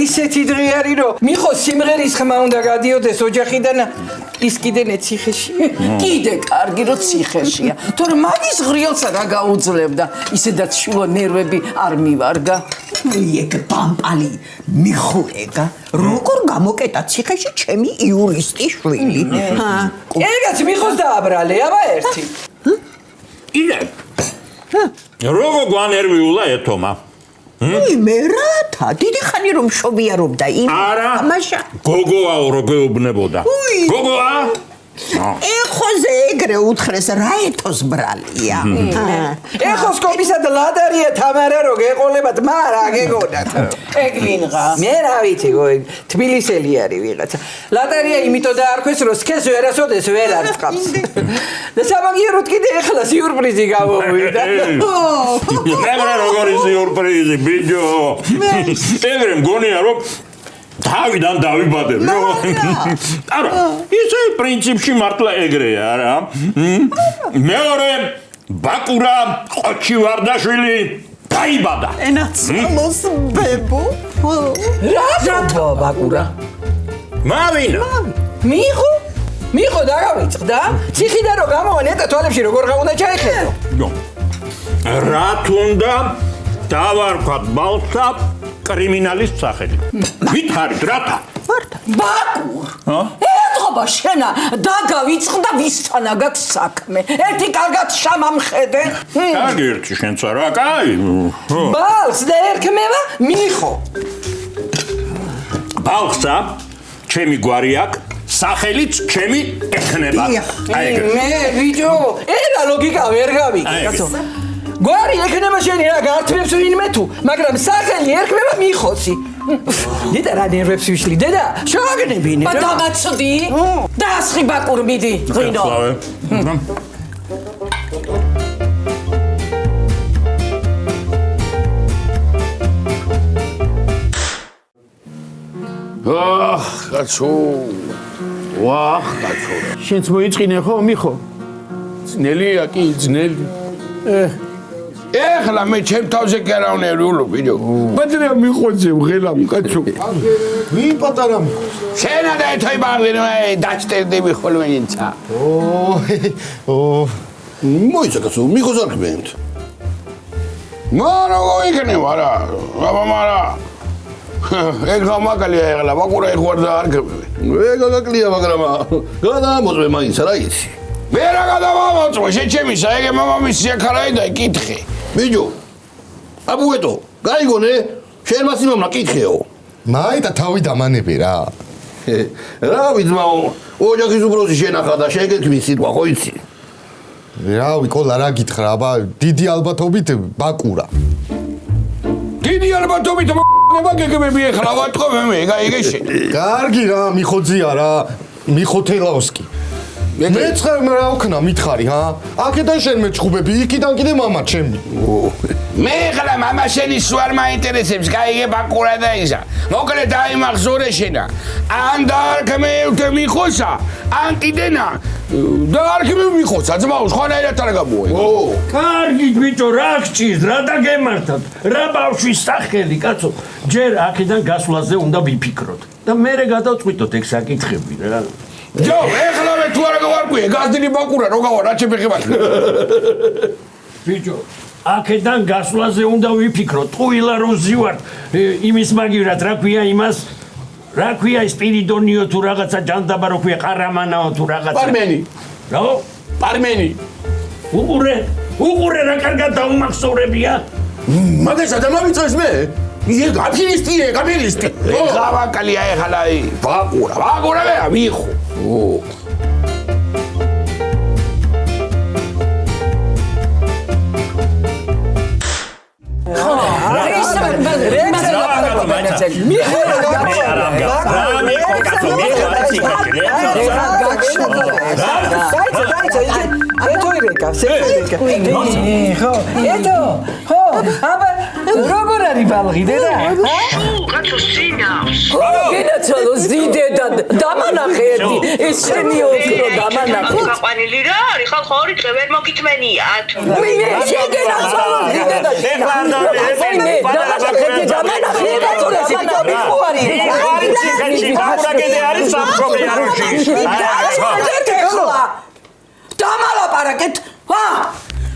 ისეთი დღე არის რომ მიხო სიმღერის ხმა უნდა გადიოდეს ოჯახიდან ის კიდე ციხეშია კიდე კარგი რომ ციხეშია თორე მაგის ღრიელსა რა გაუძლებდა ისედაც შუა ნერვები არ მივარგა ეგ პამპალი მიხურეგა როგორ გამოკეტა ციხეში ჩემი იურისტი შვილი ეგაც მიხოს დააბრალე აბა ერთი იდე როგორ გვანერვიულა ეთომა მე რათა დიდი ხანი რომ შობიარობდა იმ ამაშა გოგოაო რო გეუბნებოდა გოგოა ეხოზე ეგრე უთხრეს რა ეთოს ბრალია ეხოს კომისა და ლადარია თამარა რო გეყოლებათ მარა გეგონათ ეგ ვინღა მე რა ვიცი თბილისელი არის ვიღაცა ლადარია იმიტომ დაარქვეს რომ სქეს ვერასოდეს ვერ არწყავს და სამაგიეროდ კიდე ეხლა სიურპრიზი გამოვიდა მე როგორი სიურპრიზი ბიჭო ეგრე მგონია რომ თავიდან დავიბადე არა ისე პრინციპში მართლა ეგრეა რა მეორე ბაკურა ყოჩივარდაშვილი დაიბადა ენაცალოს ბებო რა ბაკურა მავინა მიხო დაგავიწყდა ციხიდან რომ გამოვა ნეტა თვალებში როგორ უნდა ჩაიხედო რა თუნდა დავარქვათ ბალთა კრიმინალის სახელი ვითარით რათა ბაკურ ეთყობა შენა დაგავიწყდა ვისთანა გაქვს საქმე ერთი კარგად შამამხედე კარგი ერთი შენც არა კაი ბალს და ერქმევა მიხო ბალხსა ჩემი გვარი აქვს სახელიც ჩემი ეხნება მე ვიჯო ერა ლოგიკა ვერ გავიგე კაცო გვარი ეხნება შენი რა გართმევს ვინმე თუ მაგრამ სახელი ერქმევა მიხოსი დედა რა ნერვებს ვიშლი დედა შევაგნებინე და დამაცდი დაასხი ბაკურ მიდი ღვინო კაცო ვახ კაცო შენც მოიწყინე ხო მიხო ძნელია კი ძნელი ეხლა მე ჩემ თავზე კი არ ვნერვიულობ ბიჭო ბადრია მიხოძე ვღელამ კაცო ვინ პატარა შენა და ეთოი ბაღდინო დაჭტერდები ხოლმე ინცა მოიცა კაცო მიხოს არ ხმენთ მარა გოიქნევ არა აბა მარა ეგ გამაკალია ეხლა ბაკურა ეხوار და არ გებე ეგ გაგაკლია მაგრამ გადამოწმე მაინც რა იცი მე რა გადავამოწმე შენ ჩემისა ეგ მამამისი აქარაი და კითხე ბიჭო აბუეტო გაიგონე შენ მასიმამნა კითხეო მაიტა თავი დამანები რა რა ვიძმაო ოჯახის უბრალესი შენახა და შენ გექმის სიტყვა ხო იცი რავი კოლა რა გითხრა აბა დიდი ალბათობით ბაკურა დიდი ალბათობით გეგმები ეხლა ვატყობ მე ეგეში კარგი რა მიხოძია რა მიხოთელავსკი მეცხრ რა ვქნა მითხარი ჰა აქედან შენ მეჩხუბები იქიდან კიდე მამა ჩემი მე ხლა მამა შენი სულ მაინტერესებს გაიგე ბაკურა და ისა მოკლედ დაიმახსოვრე შენა ან დაარქმევ მიხოსა ან კიდენა დაარქმევ მიხოსა ძმაო სხვანაირად არ გამოვა კარგი ბიჭო რა გჭირს რა დაგემართათ რა ბავშვის სახელი კაცო ჯერ აქედან გასვლაზე უნდა ვიფიქროთ და მერე გადავწყვიტოთ ეგ საკითხები რა ჯო ეხლა მე თუ არა გავარკვიე გაზდილი ბაკურა რო გავა რა ჩემეხება ბიჭო აქედან გასვლაზე უნდა ვიფიქროთ ტყუილა რო ზივართ იმის მაგივრად რა ქვია იმას რა ქვია სპირიდონიო თუ რაღაცა ჯანდაბა რო ქვია ყარამანაო თუ რაღაცა პარმენი რა პარმენი უყურე რა კარგად დაუმახსოვრებია მაგასაც დამავიწეს მე ი გაფინისტია გაფინისტი გავაკალია ეხლა ბაკურა მე მიხო აბა როგორ არის ბალღი დედა? კაცო სინავს. გენაცვალოს დიდედა დამანახე ერთი ეს შენი ოქრო დამანახე. გაყვანილი რა არის ხალხო ორი დღე ვერ მოგითმენიათ. ვინე შეგენაცვალოს დიდედა. ვინე დამანახე დამალაპარაკეთ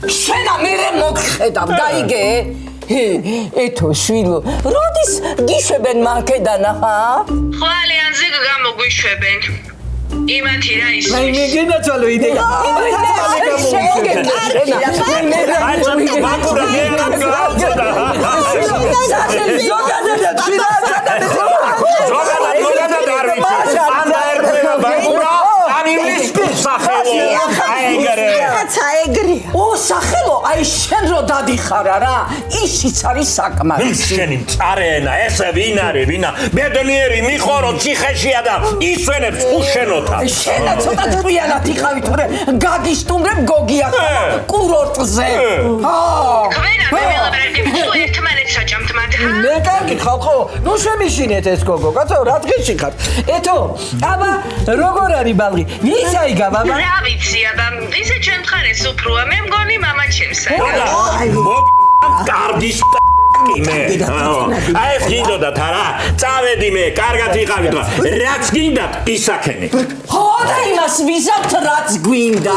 შენა მერე მოგხედავ დაიგე ეთო შვილო როდის გიშვებენ მარკედან ხა ხვალიანზე გამოგვიშვებენ იმათი რა ის მე მიგენაცვალო იდეა სახელო აი შენ რო დადიხარა რა ისიც არის საკმარისი შენი მწარენა ესე ვინ არის ვინა ბედნიერი მიხორო ციხეშია და ისვენებს უშენოთა შენა ცოტა წვიანად იხავი თორე გაგისტუმრებ გოგია კურორტზე ქვენა მე მელაპარაკებ თუ ერთმანეთს საჭამთ მათ მე კარგი ხალხო ნუ შემიშინეთ ეს გოგო კაცო რა დღეში ხარ ეთო აბა როგორ არის ბალღი ვისაიგა ბაბა რა ვიცი აბა ისე ჩემ ხარეს უფროა მე მგონი მამა ჩემსა კარდის მე აი გინდოდა თარა წავედი მე კარგად ვიყავით რაც გინდათ ისაქენი ხო და იმას ვიზავთ რაც გვინდა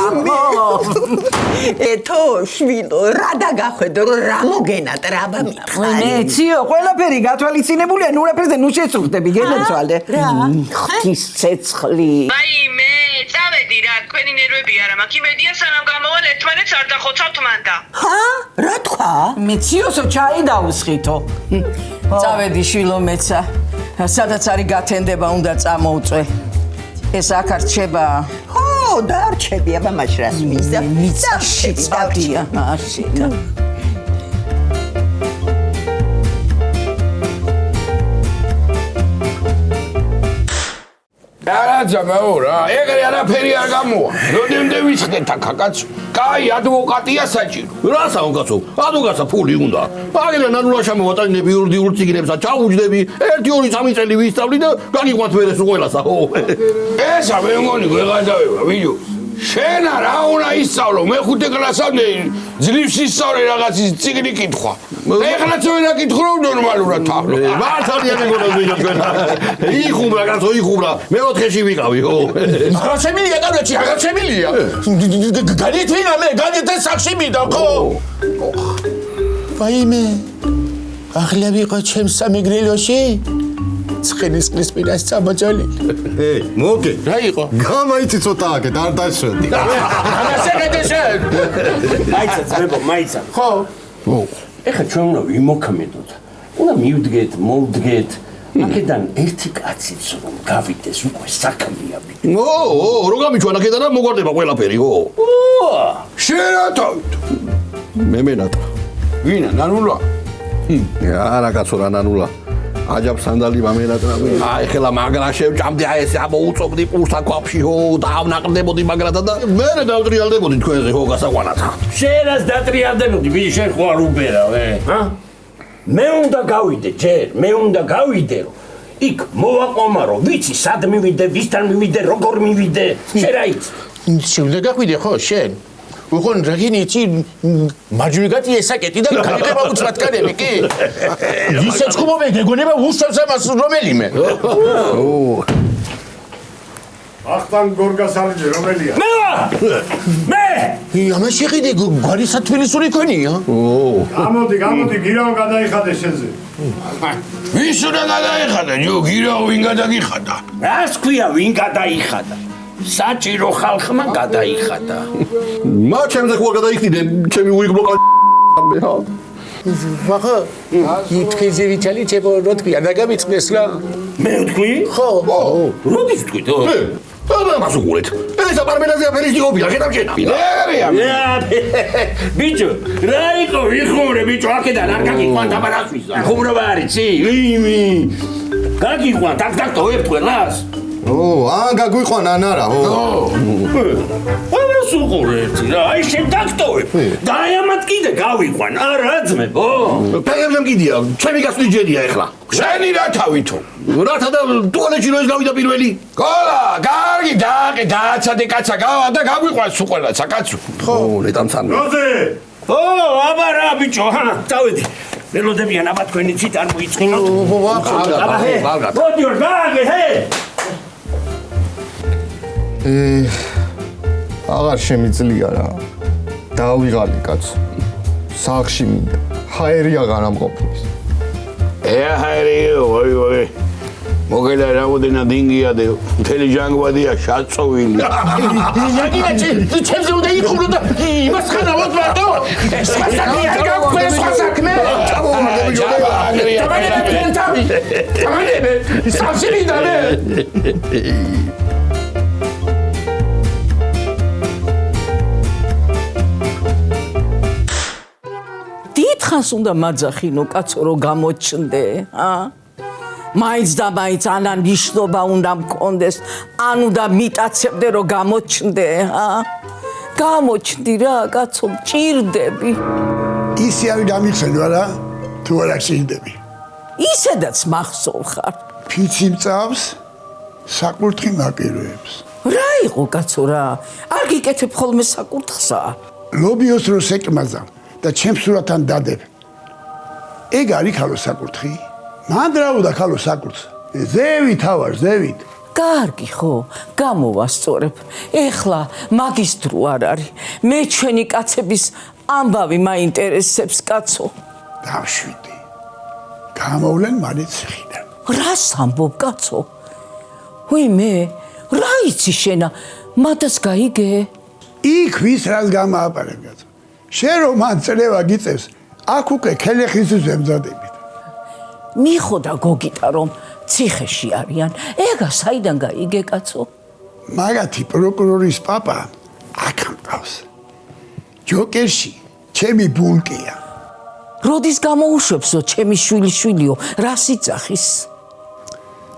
ეთო შვილო რა დაგახვედო რა მოგენათ რა მითხარი მე ციო ყველაფერი გათვალისწინებულია ნუ რაფერზე ნუ შეწუხდები გენაცვალე ღვთის ცეცხლი აი მე წავედი რა თქვენი ნერვები არა მაქვს იმედია სანამ გამოვალ ერთმანეთს არ დახოცავთ მანდა ხა რა თქვა მე ციოსო ჩაი დაუსხითო წავედი შვილო მეცა სადაც არის გათენდება უნდა წამოუწვე ეს აქ არ რჩება ხო დარჩები აბა მაშრას მიზდა მიწაში წავდია მაშინ არაძა მეურა ეგრე არაფერი არ გამოვა როდემდე ვიცხდეთ აქა კაცო კაი ადვოკატია საჭირო რა საუკაცო ადვოკატსა ფული უნდა აგერა ნანულა შემოვატანები იურიდიულ ციგნებსა ჩავუჯდები 1-2-3 წელი ვისწავლი და გაგიყვანთ მერე სულ ყველასა ხო ესა მე მგონი გვეღადავება ვიდეო შენა რა უნდა ისწავლო მე-5 კლასამდე ძლივს ისწავლე რაღაცის ციგნი კითხვა ეხლაც ვერ აკითხო ნორმალურად თავლო მართალია მეგონა ვიდეო თქვენ იხუმრა კაცო იხუმრა მე 4-ში ვიყავი ხო რა შემილია კარგად რა შემილია განითვინა მე განით ეს სახში მიდა ხო ვაიმე ახლა ვიყო ჩემს სამეგრელოში ცხენის კრისპინას წამოჭოლი მოკე რა იყო გამაიცი ცოტა აქეთ არ დაშვედი მაიცა ძმებო მაიცა ხო ეხლა ჩვენ უნდა ვიმოქმედოთ უნდა მივდგეთ მოვდგეთ აქედან ერთი კაციც რომ გავიდეს უკვე საქმეა რო გამიჩვენა აქედან მოგვარდება ყველაფერი ხო შენათავით მე მენათა ვინა ნანულა არა კაცო რა ნანულა აჯაბ სანდალი მამენატრა აი ხელა მაგრა შევჭამდი აი ეს ამოუწობდი პურსა ქვაფში ხო და ავნაყრდებოდი მაგრათა და მე დავტრიალდებოდი თქვენზე ხო გასაყვანათა შენას დატრიალდებოდი ვინ შენ ხო არ უბერავე მე უნდა გავიდე ჯერ მე უნდა გავიდე რომ იქ მოვაყომარო ვიცი სად მივიდე ვისთან მივიდე როგორ მივიდე შენ რა იცი შეიძლება გაგვიდე ხო შენ უხონ რაგინიცი მაჯვრიგათი ესაკეტი და განიყება უცბატკანები კი ვისაც ხუმობე გეგონება უშავს ამას რომელიმე ახთან გორგასალინი რომელია მე ამას შეყიდე გვარისა თბილისური ქონია გამოდი გირაო გადაიხადე შენზე ვის უნდა გადაიხადა გირაო ვინ გადაგიხადა რას ქვია ვინ გადაიხადა საჭირო ხალხმა გადაიხადა მა ჩემზე ხო გადაიხდიდე ჩემი უიგბლოკა ვახა ითქიზი ვიჩალი ჩემო რო თქვია დაგამიწყდეს რა მე ვთქვი ხო როდის ვთქვით და მასუყურეთ ეს აპარმენაზე აფერის დიოფია ხედავ ბიჭო რა იყო ვიხუმრე ბიჭო აქედან არ გაგიყვანთ აბარასვისა ხუმრობა არიცი ვიმი გაგიყვანთ აქ დაგტო ერთ ყველას ან გაგვიყვან ან არა, ყველას უყურეთ რა, აი შენ დაგტოვებ. და აი ამათ კიდე გავიყვან, არა ძმებო. ფეგებზე მგიდია, ჩემი გასული ჯერია ეხლა. შენი რა თავითო? რათა და ტუალეტში რო ეს გავიდა პირველი? კოლა, კარგი დააყი, დააცადე კაცა გავა და გაგვიყვანს უყველაცა კაცო. ხო, ნეტამცანი. როზე? აბა რა ბიჭო, წავედი. ველოდებიან აბა თქვენი ცით არ მოიწყინოთ. კარგად. მოდი ორ გააგე, ჰე. აღარ შემიძლია რა. დავიღალი კაცო. სახში მინდა. ჰაერი აღარ ამყოფნის. ჰაერი, ой. მოგელა რამოდენა დინგია და მთელი ჟანგბადია შაწოვილი. ნაგინა ჩემზე უნდა იყურო და იმას ხანავთ მარტო. ეს საქმე არ გავქვეს საქმე. თამანები, სამშილიდანე. დიდხანს უნდა მაძახინო კაცო რომ გამოჩნდე, მაინც და მაინც ანან ნიშნობა უნდა მქონდეს, ან უნდა მიტაცებდე რომ გამოჩნდე, გამოჩნდი რა კაცო, მჭირდები. ისე არ გამიხსენო რა, თუ არა გჭირდები. ისედაც მახსოვ ხარ. ფიცი მწავს, საკურთხი მაკიროებს. რა იყო კაცო რა, არ გიკეთებ ხოლმე საკურთხსა. ლობიოს რო სეკმაზა და ჩემს სურათთან დადებ. ეგ არის ქალო საკურთხი? მან დრაუდა ქალო საკურთხს. ზევით ავარ, ზევით. კარგი ხო, გამოვასწორებ. ეხლა მაგის დრო არ არის. მე ჩვენი კაცების ამბავი მაინტერესებს კაცო. დავშვიდი. გამოვლენ მალე ციხიდან. რას ამბობ კაცო? ვიმე, რა იცი შენა, მათაც გაიგე? იქ ვის რას გამააპარებ კაცო. შენ რომ მან წლევა გიწევს, აქ უკვე ქელეხისთვის ემზადებით. მიხოდა გოგიტა რომ ციხეში არიან. ეგა საიდან გაიგე კაცო? მაგათი პროკურორის პაპა აქ ამყავს. ჯოკერში ჩემი ბულკია. როდის გამოუშვებსო ჩემი შვილიშვილიო, რას იცახის?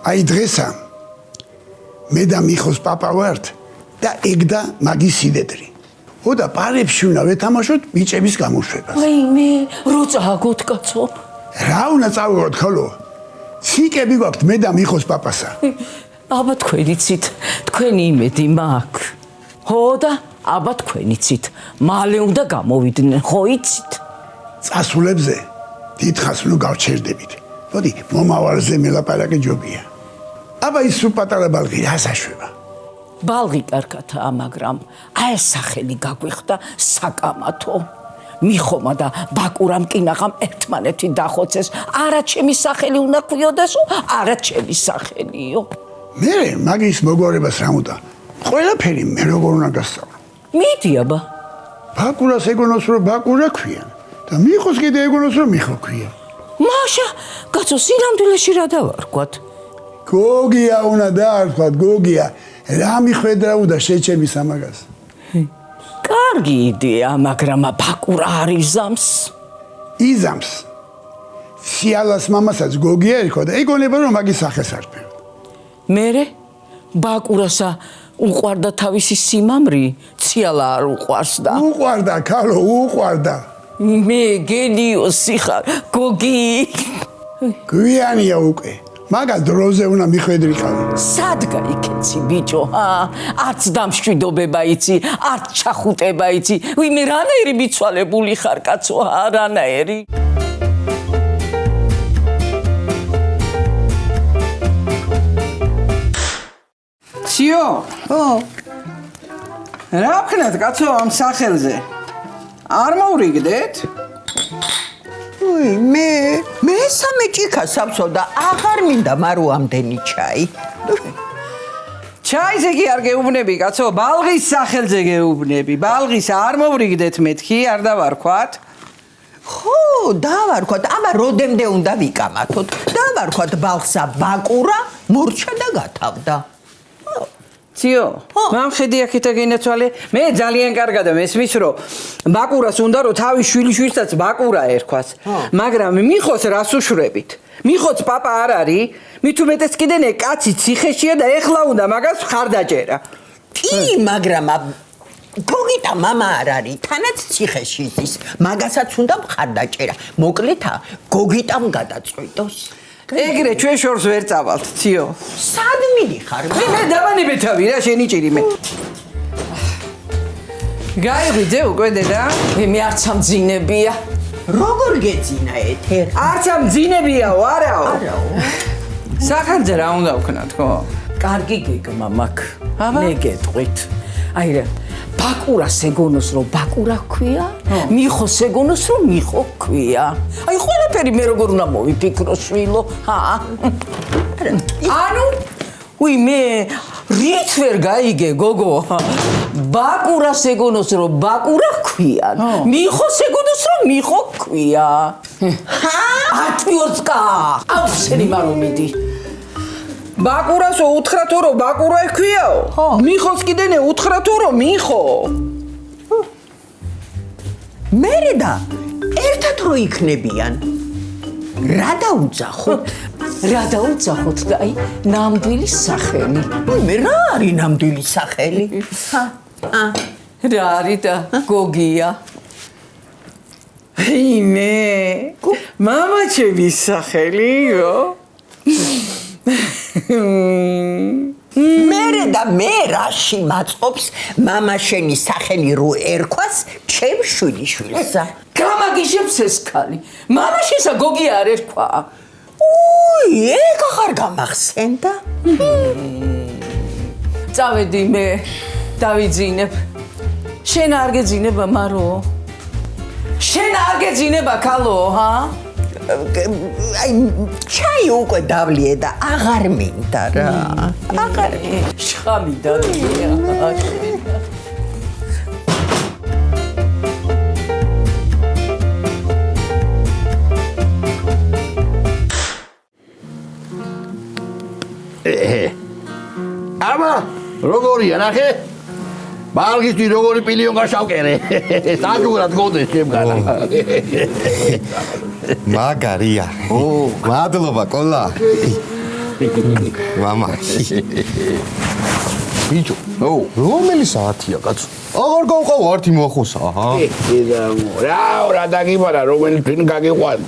აი დღესა მე და მიხოს პაპა ვართ და ეგ და მაგის სიდედრი. ოდა პარებში უნდა ვეთამაშოთ ბიჭების გამოშვებას. ვაიმე, რო წააგოთ კაცო. რა უნდა წავიღოთ ხოლო? ციკები გვაქვთ მე და მიხოს პაპასა. აბა თქვენიცით, თქვენი იმედი მაქვს. ხო და აბა თქვენიცით, მალე უნდა გამოვიდნენ, ხო იცით? წასულებზე დიდხანს ნუ გავჩერდებით. მოდი, მომავალზე მელაპარაკე ჯობია. აბა ის სულ პატარა ბალღი რას აშვება? ბალღი კარგათაა, მაგრამ აი ეს სახელი გაგვიხდა საკამათო. მიხომა და ბაკურამ კინაღამ ერთმანეთი დახოცეს. არა ჩემი სახელი უნდა ქვიოდესო, არა ჩემი სახელიო. მე მაგის მოგვარებას რა უნდა? ყველაფერი მე როგორ უნდა გასწავლო? მიდი აბა. ბაკურას ეგონოს რომ ბაკურა ქვიან და მიხოს კიდე ეგონოს რომ მიხო ქვია. მაშა, კაცო სინამდვილეში რა დავარქვათ? გოგია უნდა დაარქვათ, გოგია. რა მიხვედრა უნდა შეჩემის ამაგას? კარგი იდეა, მაგრამ ბაკურა არ იზამს. იზამს. სიალას მამასაც გოგია ერქვა და ეგონება რომ მაგის სახეს არფევ. მერე ბაკურასა უყვარდა თავისი სიმამრი, ციალა არ უყვარს და. უყვარდა, ქალო, უყვარდა. მე გენიოსი ხარ, გოგი. გვიანია უკვე. მაგას დროზე უნდა მიხვედრიყავი. სად გაიქეცი ბიჭო, არც დამშვიდობება იცი, არც ჩახუტება იცი. ვიმე რანაირი მიცვალებული ხარ კაცო, არანაირი. ციო? რა ვქნათ კაცო ამ სახელზე? არ მოვრიგდეთ? მე სამე ჭიქა სავსო და აღარ მინდა მარო ამდენი ჩაი. ჩაიზე კი არ გეუბნები კაცო, ბალღის სახელზე გეუბნები. ბალღის არ მოვრიგდეთ მეთქი, არ დავარქვათ? ხო, დავარქვათ, აბა როდემდე უნდა ვიკამათოთ. დავარქვათ ბალხსა ბაკურა, მორჩა და გათავდა. ციო, მამხედი აქეთ აგინაცვალე. მე ძალიან კარგად მესმის, რომ ბაკურას უნდა რომ თავის შვილიშვილსაც ბაკურა ერქვას. მაგრამ მიხოს რას უშვრებით? მიხოც პაპა არ არის, მით უმეტეს კიდენე კაცი ციხეშია და ეხლა უნდა მაგას ხარდაჭერა. კი, მაგრამ გოგიტა მამა არ არის, თანაც ციხეში ზის. მაგასაც უნდა მხარდაჭერა. მოკლედ, გოგიტამ გადაწყვიტოს. ეგრე ჩვენ შორს ვერ წავალთ, ციო. სად მიდიხარ? მე დავანებე თავი რა, შენი ჭირი მე. გაიღვიძე უკვე დედა? მე არც ამძინებია. როგორ გეძინა ეთერ? არც ამძინებიაო, არაო. არაო. სახანძე რა უნდა ვქნათ, ხო? კარგი გეგმა მაქვს. მე გეტყვით. აი რა ბაკურას ეგონოს რომ ბაკურა ქვია, მიხოს ეგონოს რომ მიხო ქვია. აი ყველაფერი მე როგორ უნდა მოვიფიქრო შვილო? ანუ უი მე რით ვერ გაიგე გოგო. ბაკურას ეგონოს რომ ბაკურა ქვია, მიხოს ეგონოს რომ მიხო ქვია. ატიოსკა, ავსენი მარომიდი. ბაკურასო უთხრათო რომ ბაკურა ქვიაო? მიხოს კიდენე უთხრათო რომ მიხო. მერე და ერთად რო იქნებიან. რა დაუძახოთ? რა დაუძახოთ და აი ნამდვილი სახელი. მე რა არის ნამდვილი სახელი? რა არის და გოგია. იმე მამაჩების სახელიო. მერე და მე რაში მაწყობს მამა შენი სახელი რო ერქვას ჩემ შვილიშვილსა. გამაგიშებს ეს ქალი. მამაშისა გოგია არ ერქვა. ეგ აღარ გამახსენდა. წავედი მე დავიძინებ. შენ არ გეძინება მარო? შენ არ გეძინება ქალო, ჰა? აი ჩაი უკვე დავლიე და აღარ მინდა რა. აღარ შხამი დადია. ამა როგორია ნახე? ბალგისტი როგორი პილიონ გაშავკერე. საჯურად გოდეს შემგანა. მაგარია. მადლობა ყოლა. მამა. ბიჭო, რომელი საათია კაცო? აღარ გავყავ ართი მოახოსა, აჰა. რა დაგიბარა რომელი თვინ გაგიყვანთ.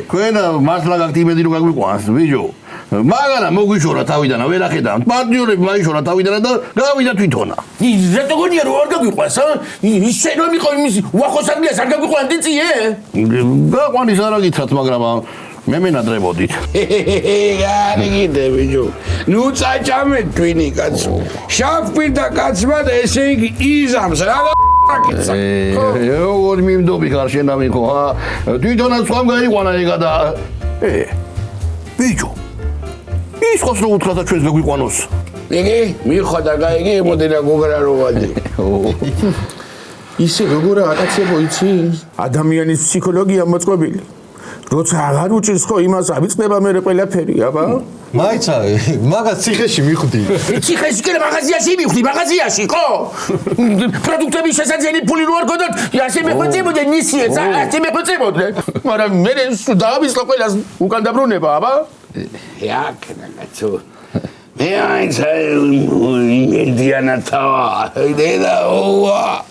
თქვენ მართლა გაქვთ იმედი რომ გაგვიყვანს, ბიჭო. მაგარა მოგვიშორა თავიდან, ვერ ახედავთ. პარტნიორები მაიშორა თავიდან და გავიდა თვითონა. რატო გონია რომ არ გაგვიყვანს, ისე რომ იყო იმის უახოსარდიას არ გაგვიყვანდი წიე? გაყვანის არა გითხრათ, მაგრამ მე მენადრებოდით. გარიგიდე ბიჭო. ნუ წაჭამე twini კაცო. შავპირდა კაცმა და ესე იგი იზამს რა გაკეცა. როგორ მიმდობი ხარ შენ და მიხო, ჰა? თვითონაც ხომ გაიყვანა ეგა და ბიჭო. ის ხოს რო უთხრა და ჩვენს გაგვიყვანოს. იგი მიხო და გაიგე ემოდენა გოგრაროვადი. ისე როგორა აკაცებო იცი? ადამიანის ფსიქოლოგია მოწყობილი. როცა აღარ უჭირს ხო იმას ავიწყდება მე ყველაფერი, აბა? მაიცა, მაგას ციხეში მიხვდი. ციხეში კი მაღაზიაში მივხვდი, მაღაზიაში, ხო? პროდუქტების შესაძლებელი ფული რო არ გქონდათ, ასე მეხვეწებოდნენ მისიებს, ასე მეხვეწებოდნენ. მაგრამ მე დავისწრო ყველას უკან დაბრუნება, აბა? იაკნა კაცო. მე აინც იმედიანა თავა. დედა ოვა.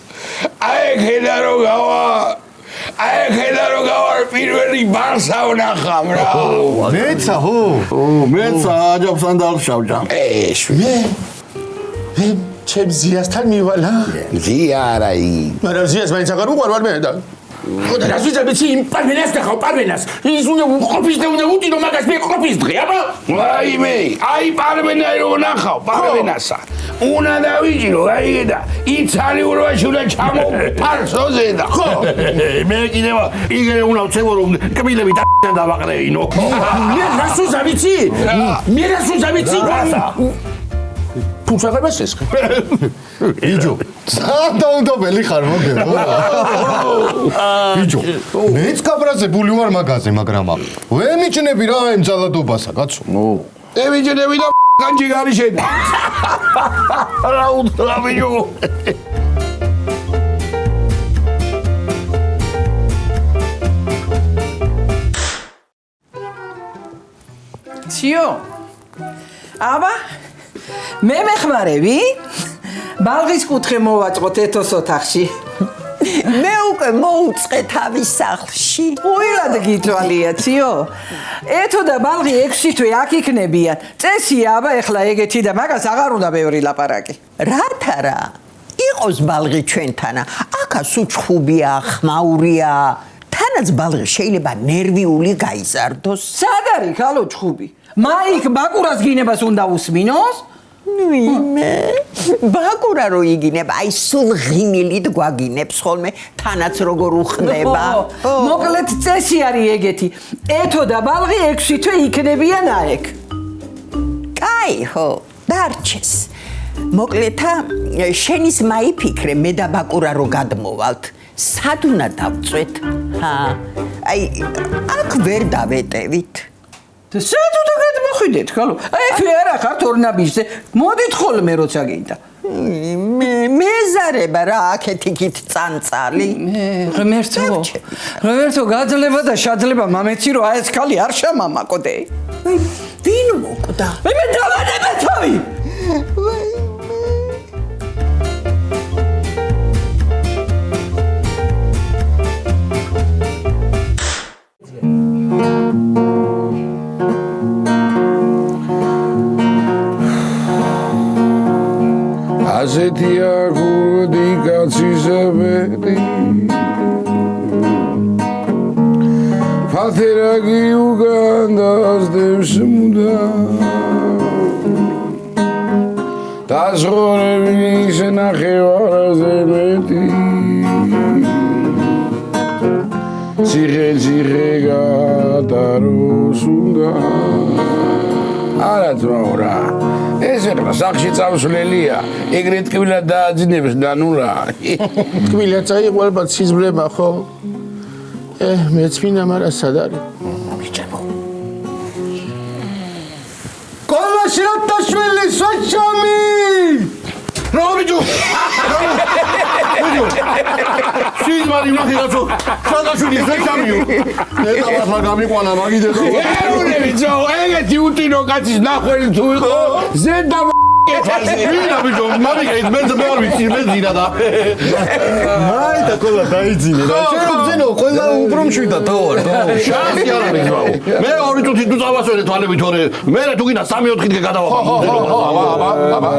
აი ხედა რო გავა. აი ხედა რო გავარ პირველი ბარსა ვნახამ რა. მეცა ხო? მეცა აჯობსან დავშავჯამ. მე ჩემ ზიასთან მივალა. ზია არა ი. მაგრამ ზიას მაინც აღარ უყვარვარ მე და ხოდა რა ვიცი მეცი იმ პარვენას და ხავ პარვენას. ის უნდა ყოფის და უნდა უტინო მაგას მე ყოფის დღე, აბა? აი მე, აი პარვენა რო ნახავ, პარვენასა. უნდა დავიჭირო, აი და იცალი ურვაში უნდა ჩამოპარსოზე და ხო? მე კიდევ იგივე უნდა ვცემო რომ კბილები და დავაყრეინო. მე რას უზა ვიცი? მე რას უზა ვიცი? თუმცა ეს ბიჭო, საუნდობელი ხარ მოგებო. ბიჭო, მეც გაბრაზებული ვარ მაგაზე, მაგრამ ვერ მიჩნები რა იმ ძალადობასა, კაცო. ევიჯენები და განჯიგარი შენ. რა უთხრა ბიჭო. Ციო. აბა მე მეხმარები? ბალღის კუთხე მოვაწყოთ ეთოს ოთახში. მე უკვე მოუწყე თავის სახლში. უილად გითვალია, ციო. ეთო და ბალღი 6 თვე აქ იქნებიან. წესია, აბა ეხლა ეგეთი და მაგას აღარ უნდა ბევრი ლაპარაკი. რათა რა? იყოს ბალღი ჩვენთანა. აქაც უჩხუბია, ხმაურია. თანაც ბალღი შეიძლება ნერვიული გაიზარდოს. სად არის ხალო ჩხუბი? მაიქ ბაკურას გინებას უნდა usმინოს? ვიმე ბაკურა რო იგინება, აი სულ ღიმილით გვაგინებს ხოლმე, თანაც როგორ უხდება. მოკლედ წესი არის ეგეთი. ეთო და ბალღი 6 თვე იქნებიან აეკ. კაი, ხო, დარჩეს. მოკლეთა შენის მაიფიქრე მე და ბაკურა რო გადმოვალთ. სად უნდა დავწვეთ? აი აქ ვერ დავეტევით. სად უნდა გადმოხვიდეთ, ხალო? აი ხე არა ხართ ორნაბიჯზე. მოდით ხოლმე როცა გინდა. მეზარება რა აქეთ იქით წანწალი. ღმერთო გაძლება და შადლება მამეცი რო აი ეს ხალი არ შემამაკოდე. ვინ მოკვდა? მე დავანებე თავი. ასეთია გუდი კაცისებედი ფათერაგი უგანდაზდებს მუდა დაზღორების ნახევარზე მეტი ციხე გადაროს უნდა არა ძმაურა ეს რა სახში წავსვლელია ეგრეთ ტკბილად დააძინებს და ნუ რა ტკბილად წაიყვება სიზმრება ხო მეც მინდა მაგრამ სად არის ბიჭებო კოლაშრატაშვილი სოჩომი რა ბიჭო სიზმარი ნახე გაწო სოჩომი ზეჩამიო ნეტავას რა გამიყვანა მაგიდე ხო ერუნები ძო ეგეთი უტინო კაცის ნახველი თუ იყო ზედა ვინა ბიჭო მაგით მე არ ვიცი მე ძინა და მაი და კოლა დაიძინე რა შეგძინო ყველა უფრო მშვიდა თორ შანსი არ არის ძმაო მე ორი წუთი თუ წავასვენე თვალები თორე მე თუ გინდა 3-4 დღე გადავაყო აბა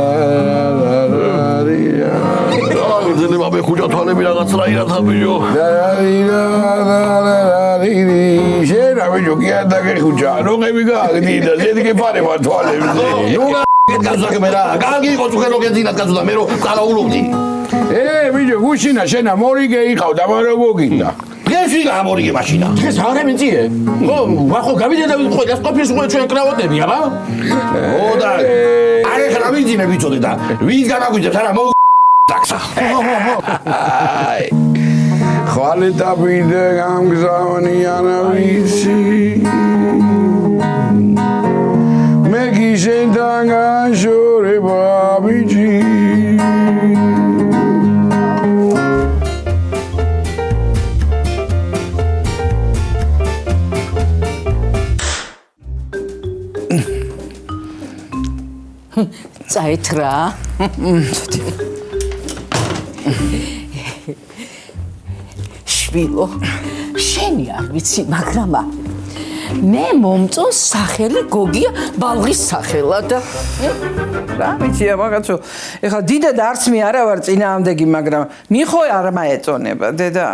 ძენება მე ხუჭა თვალები რაღაც რა ირათა ბიჭო შენა ბიჭო კი არ დაგეხუჭა როგები გააგდი და ზედგი ფარება თვალებზე ნუ გასაგებია რა კარგი იყო თუ ხერო გეძინათ გასულა მე რო ყარაულობდი ბიჭო გუშინა შენა მორიგე იყავ და მე რო მოგინდა დღეს ვიღა მორიგე მაშინა დღეს არ ამიწიე ხო ვახო გავიდე და ყველას ყოფილს უკვე ჩვენ კრავატები აბა ო და არ ეხლა ვიძინე ბიჭო და ვინც განაგვიძებს არა მო ტაქსა ხვალე და ბიდე გამგზავნი ანავიცი მე გიშენთან განშორება ბიჭი წაით რა შვილო შენი არ ვიცი მაგრამ მე მომწონს სახელი გოგია ბალღის სახელად რა ვიცია მაგაცო ეხლა დიდად არც მე არა ვარ წინააღმდეგი მაგრამ მიხო არ მაეწონება დედა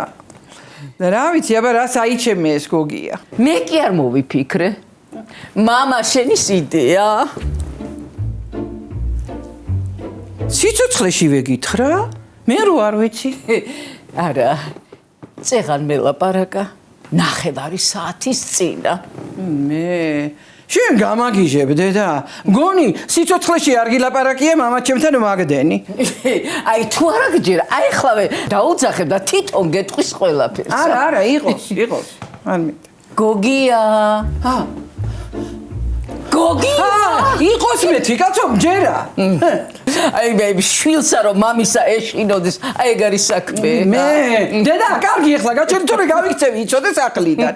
და რა ვიცი აბა რა საიჩემე ეს გოგია მე კი არ მოვიფიქრე მამა შენის იდეა სიცოცხლეში ვეკითხრა მე რო არ ვიცი არა წეღან მელაპარაკა ნახევარი საათის წინა მე შენ გამაგიჟებ დედა მგონი სიცოცხლეში არ გილაპარაკია მამაჩემთან მაგდენი აი თუ არა გჯერა აი ხლავე დაუძახებ და თვითონ გეტყვის ყველაფერს არა იყოს არ მინდა გოგია გოგი იყოს მეთი კაცო მჯერა აი მე შვილსა რომ მამისა ეშინოდეს აი ეგ არის საქმე მე დედა კარგი ახლა გაჩერდი თორე გავიქცევი იცოდეს ახლიდან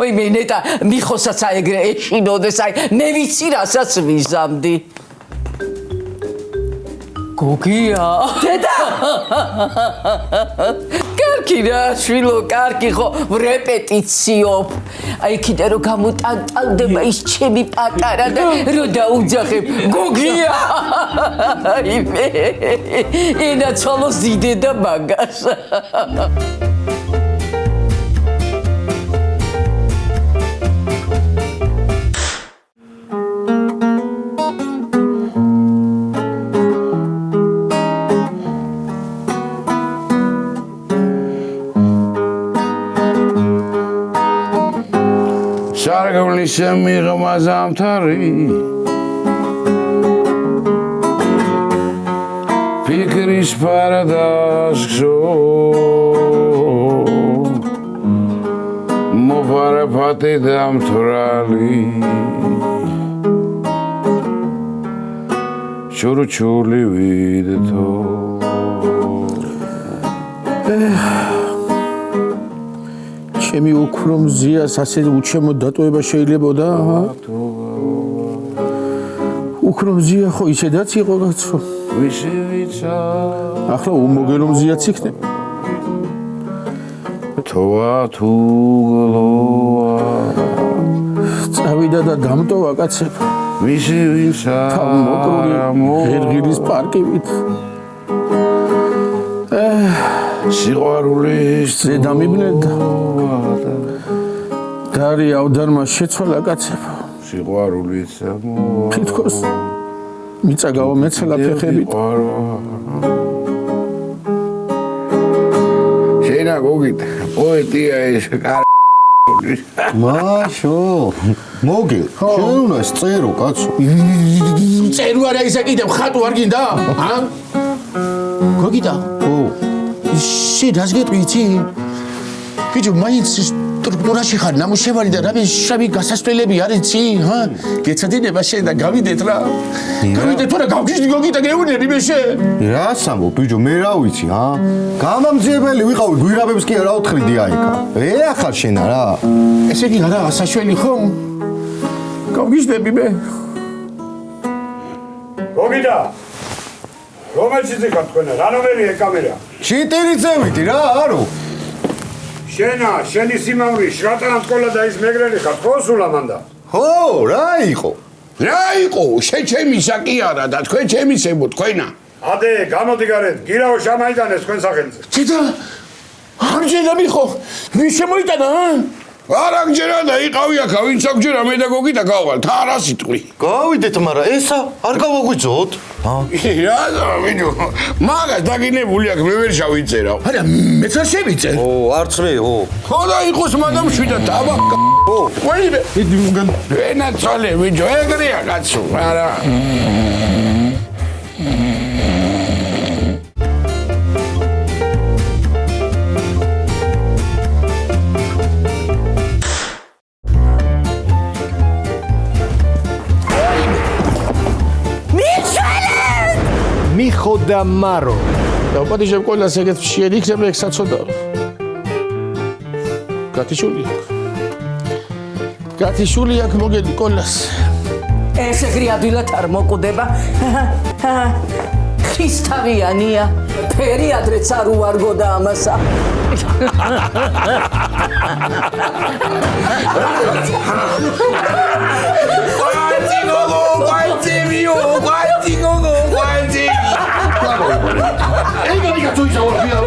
ой მე ნეტა მიხოსაც აი ეგრე ეშინოდეს აი მე ვიცი რასაც ვიზამდი გოგია დედა კარგი რა შვილო კარგი ხო რეპეტიციო აი კიდე რომ გამოტანტალდება ის ჩემი პატარა და რო დაუძახებ გოგია აი მე ენა ცოლოს ძიდე და მაგას სარგავლის მიღმა ზამთარი ფიქრის პარადაისო მოფარაფათი დამთვრალი შურჩული ვიდთო ჩემი უქრომზიას ასე უჩემო დატოვება შეიძლებოდა უქრომზია ხო ისედაც იყო კაცო ვისივიცა ახლა უმოგელომზიაც იქნება თოა თუგლოა წავიდა და დამტოვა კაცებ ვისივიცა ღირღილის პარკივით სიყვარულის ზედამიბნედა დარი ავდარმა შეცვალა კაცებ სიყვარულიც თითქოს მიწა გავამეცალა ფეხებით შენა გოგით პოეტია ეს მაშო მოგე შენ უნდა წერო კაცო წერო არა ისა კიდე ხატო არ გინდა ა გოგიტა შენ რას გეტყვი ბიჭო მაინც სტრუქტურაში ხარ ნამუშევარი და რამე შავი გასასვლელები არის ცი ჰა გეცადინება შენ და გავიდეთ რა გავიდეთ თორე გავგიჟდი გოგიტა გეუნები მე შენ რას ამბობ ბიჭო მე რა ვიცი ჰა გამამძიებელი ვიყავი გვირაბებს კი რა უთხრიდი აიქა ახალ შენა რა ესე იგი არა საშველი ხომ გავგიჟდები მე გოგიტა რომელშიც იქ თქვენ რა ნომერია კამერა ჩიტირიცევიტი რა არო შენა შენი სიმამრი შრატან სკოლა და ის მეგრელი ხარ ხო სულ ამანდა ხო რა იყო შენ ჩემი საკი არა და თქვენ ჩემი სემო თქვენა ადე გამოდი გარეთ გირაო შამაიდანეს თქვენ სახელზე ჩიტა ამჯერა მიხო ვის შემოიტანა არა გჯერა და იყავი აქა ვინც აგჯერა მე და გოგიტა გავვალთ არა სიტყვი გავიდეთ მაგრამ ესა არ გავაგვიძოთ რა ვინო მაგას დაგინებული აქ მე ვერ შავიწერავ არა მეც არ შევიწერ არც მე ხო და იყოს მაგრამ შვიდა დაბა ვეიბე ენა წოლე ვიჯო ეგრეა კაცო არა მიხო და მარო და პატიჟებ ყველას ეგეთ შეერ იქნება ეგ საწოდა გათიშული აქ მოგედი ყველას ეს ეგრე ადვილად არ მოკვდება ხისთავიანია ფერი ადრეც არ უარგოდა ამასა Guardi,